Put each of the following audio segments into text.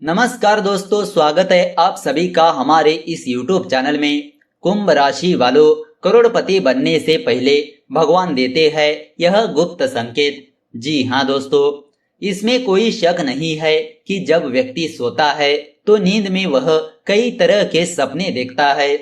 नमस्कार दोस्तों, स्वागत है आप सभी का हमारे इस YouTube चैनल में। कुंभ राशि वालों, करोड़पति बनने से पहले भगवान देते हैं यह गुप्त संकेत। जी हाँ दोस्तों, इसमें कोई शक नहीं है कि जब व्यक्ति सोता है तो नींद में वह कई तरह के सपने देखता है।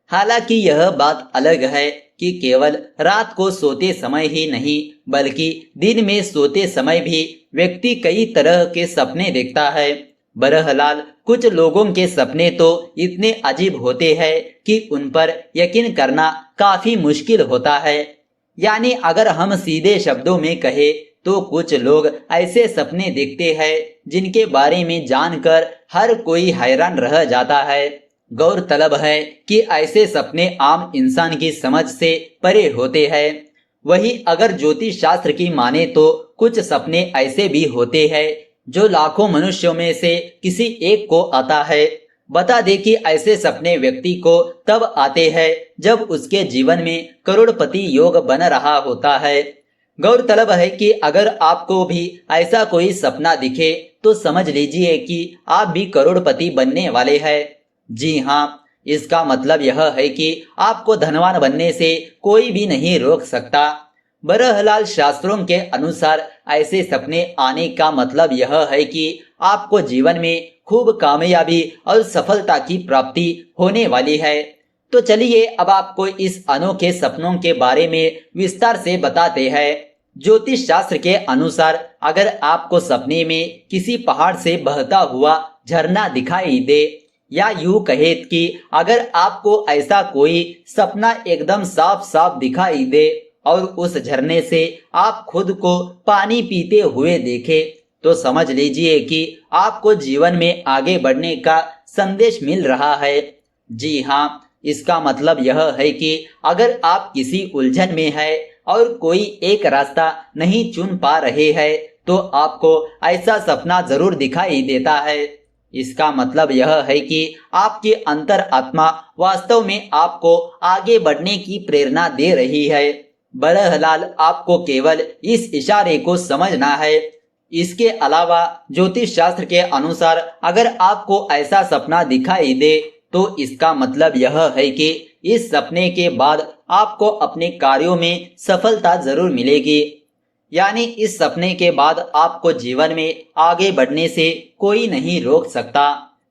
हालांकि यह बात अलग है कि केवल रात को सोते समय ही नहीं बल्कि दिन में सोते समय भी व्यक्ति कई तरह के सपने देखता है। बहरहाल कुछ लोगों के सपने तो इतने अजीब होते हैं कि उन पर यकीन करना काफी मुश्किल होता है। यानी अगर हम सीधे शब्दों में कहें तो कुछ लोग ऐसे सपने देखते हैं जिनके बारे में जानकर हर कोई हैरान रह जाता है। गौरतलब है कि ऐसे सपने आम इंसान की समझ से परे होते हैं। वही अगर ज्योतिष शास्त्र की माने तो कुछ सपने ऐसे भी होते हैं जो लाखों मनुष्यों में से किसी एक को आता है। बता दे कि ऐसे सपने व्यक्ति को तब आते हैं जब उसके जीवन में करोड़पति योग बन रहा होता है। गौरतलब है कि अगर आपको भी ऐसा कोई सपना दिखे तो समझ लीजिए कि आप भी करोड़पति बनने वाले हैं। जी हाँ, इसका मतलब यह है कि आपको धनवान बनने से कोई भी नहीं रोक सकता। बहरहाल शास्त्रों के अनुसार ऐसे सपने आने का मतलब यह है कि आपको जीवन में खूब कामयाबी और सफलता की प्राप्ति होने वाली है। तो चलिए अब आपको इस अनोखे सपनों के बारे में विस्तार से बताते हैं। ज्योतिष शास्त्र के अनुसार अगर आपको सपने में किसी पहाड़ से बहता हुआ झरना दिखाई दे या यूं कहे कि अगर आपको ऐसा कोई सपना एकदम साफ साफ दिखाई दे और उस झरने से आप खुद को पानी पीते हुए देखे तो समझ लीजिए कि आपको जीवन में आगे बढ़ने का संदेश मिल रहा है। जी हाँ, इसका मतलब यह है कि अगर आप किसी उलझन में है और कोई एक रास्ता नहीं चुन पा रहे हैं तो आपको ऐसा सपना जरूर दिखाई देता है। इसका मतलब यह है कि आपकी अंतर आत्मा वास्तव में आपको आगे बढ़ने की प्रेरणा दे रही है। बहरहाल आपको केवल इस इशारे को समझना है। इसके अलावा ज्योतिष शास्त्र के अनुसार अगर आपको ऐसा सपना दिखाई दे तो इसका मतलब यह है कि इस सपने के बाद आपको अपने कार्यों में सफलता जरूर मिलेगी। यानी इस सपने के बाद आपको जीवन में आगे बढ़ने से कोई नहीं रोक सकता।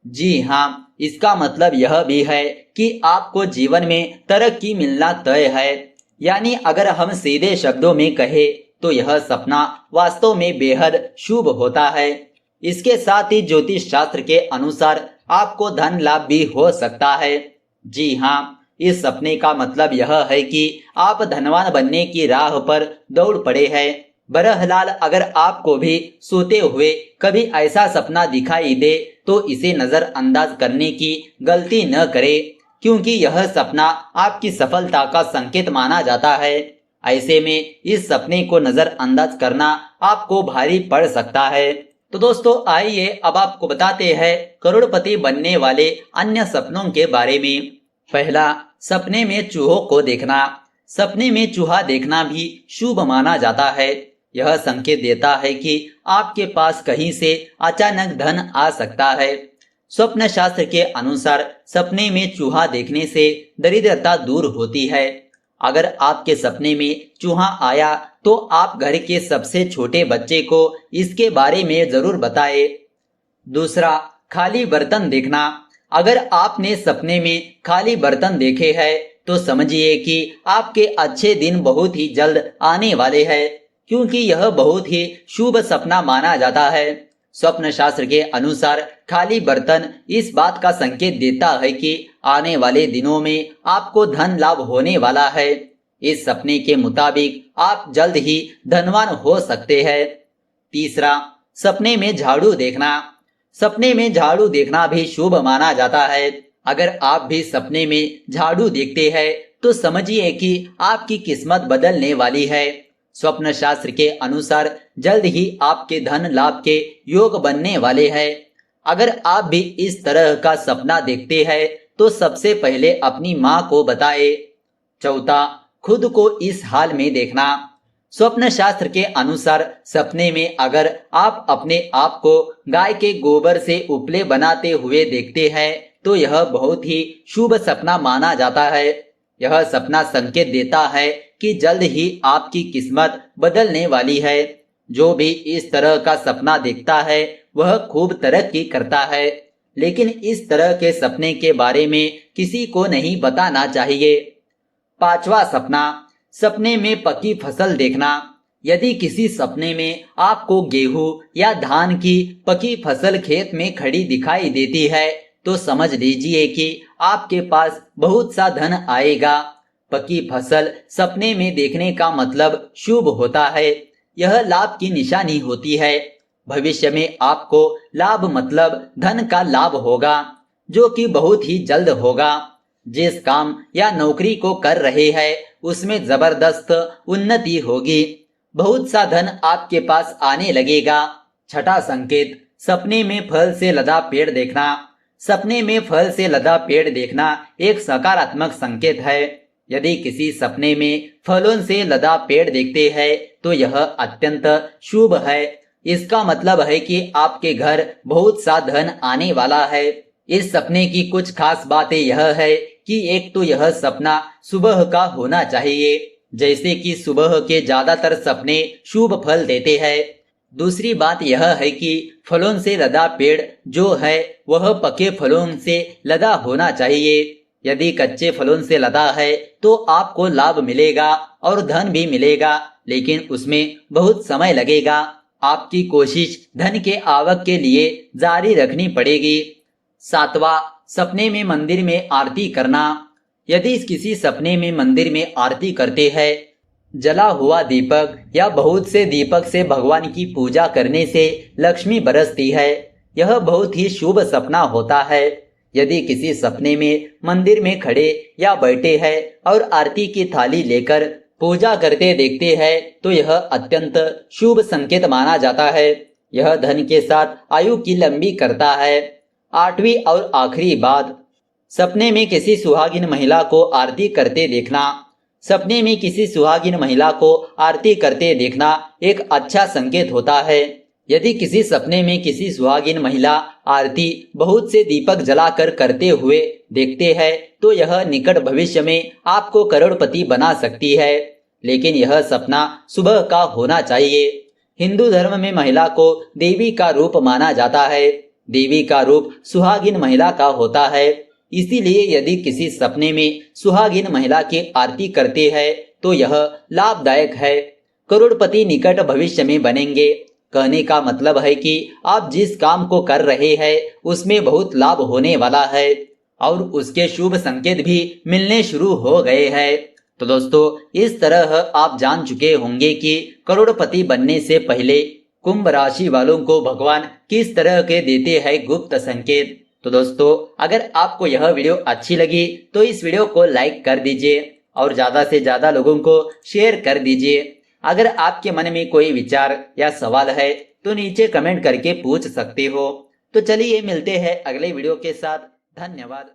जी हाँ, इसका मतलब यह भी है कि आपको जीवन में तरक्की मिलना तय है। यानी अगर हम सीधे शब्दों में कहें तो यह सपना वास्तव में बेहद शुभ होता है। इसके साथ ही ज्योतिष शास्त्र के अनुसार आपको धन लाभ भी हो सकता है। जी हाँ, इस सपने का मतलब यह है कि आप धनवान बनने की राह पर दौड़ पड़े हैं। बहरहाल अगर आपको भी सोते हुए कभी ऐसा सपना दिखाई दे तो इसे नजरअंदाज करने की गलती न करें, क्योंकि यह सपना आपकी सफलता का संकेत माना जाता है। ऐसे में इस सपने को नजरअंदाज करना आपको भारी पड़ सकता है। तो दोस्तों आइए अब आपको बताते हैं करोड़पति बनने वाले अन्य सपनों के बारे में। पहला, सपने में चूहों को देखना। सपने में चूहा देखना भी शुभ माना जाता है। यह संकेत देता है कि आपके पास कहीं से अचानक धन आ सकता है। स्वप्न शास्त्र के अनुसार सपने में चूहा देखने से दरिद्रता दूर होती है। अगर आपके सपने में चूहा आया तो आप घर के सबसे छोटे बच्चे को इसके बारे में जरूर बताएं। दूसरा, खाली बर्तन देखना। अगर आपने सपने में खाली बर्तन देखे हैं तो समझिए कि आपके अच्छे दिन बहुत ही जल्द आने वाले हैं, क्योंकि यह बहुत ही शुभ सपना माना जाता है। स्वप्न शास्त्र के अनुसार खाली बर्तन इस बात का संकेत देता है कि आने वाले दिनों में आपको धन लाभ होने वाला है। इस सपने के मुताबिक आप जल्द ही धनवान हो सकते हैं। तीसरा, सपने में झाड़ू देखना। सपने में झाड़ू देखना भी शुभ माना जाता है। अगर आप भी सपने में झाड़ू देखते हैं तो समझिए कि आपकी किस्मत बदलने वाली है। स्वप्न शास्त्र के अनुसार जल्द ही आपके धन लाभ के योग बनने वाले हैं। अगर आप भी इस तरह का सपना देखते हैं तो सबसे पहले अपनी माँ को बताएं। चौथा, खुद को इस हाल में देखना। स्वप्न शास्त्र के अनुसार सपने में अगर आप अपने आप को गाय के गोबर से उपले बनाते हुए देखते हैं तो यह बहुत ही शुभ सपना माना जाता है। यह सपना संकेत देता है कि जल्द ही आपकी किस्मत बदलने वाली है। जो भी इस तरह का सपना देखता है वह खूब तरक्की करता है, लेकिन इस तरह के सपने के बारे में किसी को नहीं बताना चाहिए। पांचवा सपना, सपने में पकी फसल देखना। यदि किसी सपने में आपको गेहूं या धान की पकी फसल खेत में खड़ी दिखाई देती है तो समझ लीजिए कि आपके पास बहुत सा धन आएगा। पकी फसल सपने में देखने का मतलब शुभ होता है। यह लाभ की निशानी होती है। भविष्य में आपको लाभ मतलब धन का लाभ होगा, जो कि बहुत ही जल्द होगा। जिस काम या नौकरी को कर रहे हैं उसमें जबरदस्त उन्नति होगी। बहुत सा धन आपके पास आने लगेगा। छठा संकेत, सपने में फल से लदा पेड़ देखना। सपने में फल से लदा पेड़ देखना एक सकारात्मक संकेत है। यदि किसी सपने में फलों से लदा पेड़ देखते हैं तो यह अत्यंत शुभ है। इसका मतलब है कि आपके घर बहुत सा धन आने वाला है। इस सपने की कुछ खास बातें यह है कि एक तो यह सपना सुबह का होना चाहिए, जैसे कि सुबह के ज्यादातर सपने शुभ फल देते हैं। दूसरी बात यह है कि फलों से लदा पेड़ जो है वह पके फलों से लदा होना चाहिए। यदि कच्चे फलों से लदा है तो आपको लाभ मिलेगा और धन भी मिलेगा, लेकिन उसमें बहुत समय लगेगा। आपकी कोशिश धन के आवक के लिए जारी रखनी पड़ेगी। सातवां, सपने में मंदिर में आरती करना। यदि किसी सपने में मंदिर में आरती करते हैं, जला हुआ दीपक या बहुत से दीपक से भगवान की पूजा करने से लक्ष्मी बरसती है। यह बहुत ही शुभ सपना होता है। यदि किसी सपने में मंदिर में खड़े या बैठे हैं और आरती की थाली लेकर पूजा करते देखते हैं तो यह अत्यंत शुभ संकेत माना जाता है। यह धन के साथ आयु की लंबी करता है। आठवीं और आखिरी बात, सपने में किसी सुहागिन महिला को आरती करते देखना। सपने में किसी सुहागिन महिला को आरती करते देखना एक अच्छा संकेत होता है। यदि किसी सपने में किसी सुहागिन महिला आरती बहुत से दीपक जलाकर करते हुए देखते हैं तो यह निकट भविष्य में आपको करोड़पति बना सकती है, लेकिन यह सपना सुबह का होना चाहिए। हिंदू धर्म में महिला को देवी का रूप माना जाता है। देवी का रूप सुहागिन महिला का होता है। इसीलिए यदि किसी सपने में सुहागिन महिला की आरती करते हैं तो यह लाभदायक है। करोड़पति निकट भविष्य में बनेंगे। कहने का मतलब है कि आप जिस काम को कर रहे हैं उसमें बहुत लाभ होने वाला है और उसके शुभ संकेत भी मिलने शुरू हो गए हैं। तो दोस्तों, इस तरह आप जान चुके होंगे कि करोड़पति बनने से पहले कुंभ राशि वालों को भगवान किस तरह के देते हैं गुप्त संकेत। तो दोस्तों, अगर आपको यह वीडियो अच्छी लगी तो इस वीडियो को लाइक कर दीजिए और ज्यादा से ज्यादा लोगों को शेयर कर दीजिए। अगर आपके मन में कोई विचार या सवाल है तो नीचे कमेंट करके पूछ सकते हो। तो चलिए मिलते हैं अगले वीडियो के साथ। धन्यवाद।